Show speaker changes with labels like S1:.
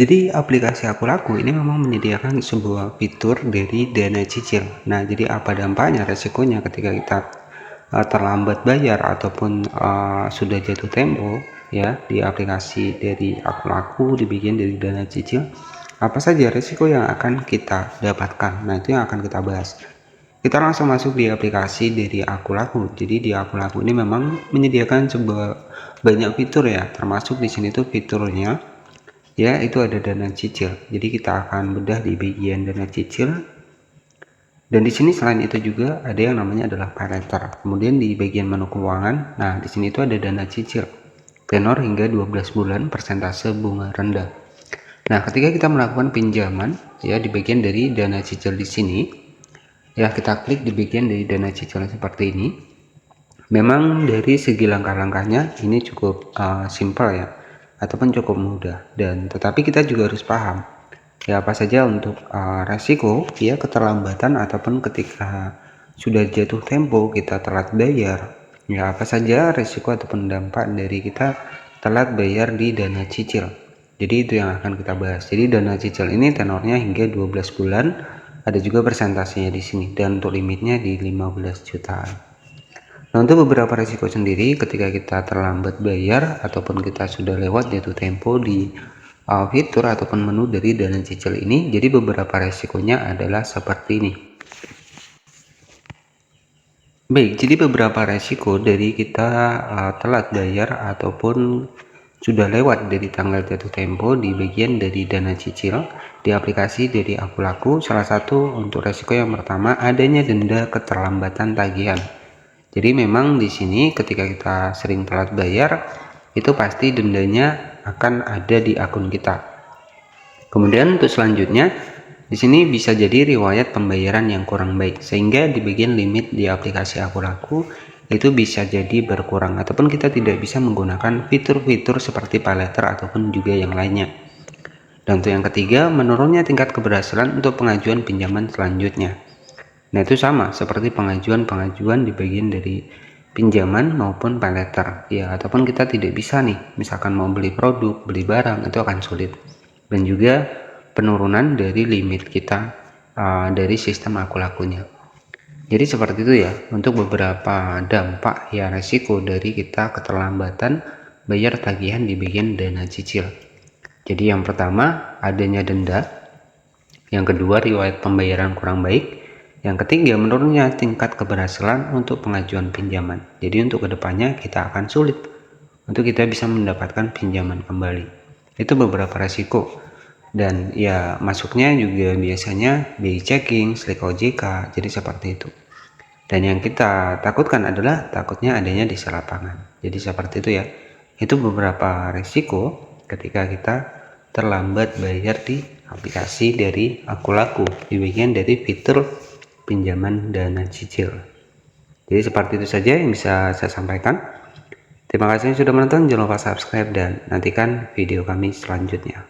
S1: Jadi aplikasi Akulaku ini memang menyediakan sebuah fitur dari dana cicil. Nah, jadi apa dampaknya, resikonya ketika kita terlambat bayar ataupun sudah jatuh tempo ya di aplikasi dari Akulaku dibikin dari dana cicil. Apa saja resiko yang akan kita dapatkan? Nah, itu yang akan kita bahas. Kita langsung masuk di aplikasi dari Akulaku. Jadi di Akulaku ini memang menyediakan sebuah banyak fitur ya, termasuk di sini tuh fiturnya ya itu ada dana cicil. Jadi kita akan bedah di bagian dana cicil, dan di sini selain itu juga ada yang namanya adalah pay later. Kemudian di bagian menu keuangan, nah di sini itu ada dana cicil tenor hingga 12 bulan, persentase bunga rendah. Nah, ketika kita melakukan pinjaman ya di bagian dari dana cicil di sini ya, kita klik di bagian dari dana cicil seperti ini. Memang dari segi langkah-langkahnya ini cukup simple ya, ataupun cukup mudah, dan tetapi kita juga harus paham ya apa saja untuk resiko ya keterlambatan ataupun ketika sudah jatuh tempo kita telat bayar ya, apa saja resiko ataupun dampak dari kita telat bayar di dana cicil. Jadi itu yang akan kita bahas. Jadi dana cicil ini tenornya hingga 12 bulan, ada juga persentasenya di sini, dan untuk limitnya di 15 jutaan. Nah, untuk beberapa risiko sendiri ketika kita terlambat bayar ataupun kita sudah lewat jatuh tempo di fitur ataupun menu dari dana cicil ini, jadi beberapa risikonya adalah seperti ini. Baik, jadi beberapa risiko dari kita telat bayar ataupun sudah lewat dari tanggal jatuh tempo di bagian dari dana cicil di aplikasi dari Akulaku. Salah satu untuk risiko yang pertama, adanya denda keterlambatan tagihan. Jadi memang di sini ketika kita sering telat bayar itu pasti dendanya akan ada di akun kita. Kemudian untuk selanjutnya di sini bisa jadi riwayat pembayaran yang kurang baik, sehingga di bagian limit di aplikasi Akulaku itu bisa jadi berkurang ataupun kita tidak bisa menggunakan fitur-fitur seperti pay later ataupun juga yang lainnya. Dan untuk yang ketiga, menurunnya tingkat keberhasilan untuk pengajuan pinjaman selanjutnya. Nah, itu sama seperti pengajuan di bagian dari pinjaman maupun pay later ya, ataupun kita tidak bisa nih misalkan mau beli produk, beli barang, itu akan sulit. Dan juga penurunan dari limit kita dari sistem Akulakunya. Jadi seperti itu ya untuk beberapa dampak ya resiko dari kita keterlambatan bayar tagihan di bagian dana cicil. Jadi yang pertama, adanya denda. Yang kedua, riwayat pembayaran kurang baik. Yang ketiga, menurunnya tingkat keberhasilan untuk pengajuan pinjaman. Jadi untuk kedepannya kita akan sulit untuk kita bisa mendapatkan pinjaman kembali. Itu beberapa resiko. Dan ya masuknya juga biasanya BI checking, slik OJK, jadi seperti itu. Dan yang kita takutkan adalah takutnya adanya di lapangan. Jadi seperti itu ya. Itu beberapa resiko ketika kita terlambat bayar di aplikasi dari Akulaku di bagian dari fitur pinjaman dana cicil. Jadi seperti itu saja yang bisa saya sampaikan. Terima kasih sudah menonton, jangan lupa subscribe dan nantikan video kami selanjutnya.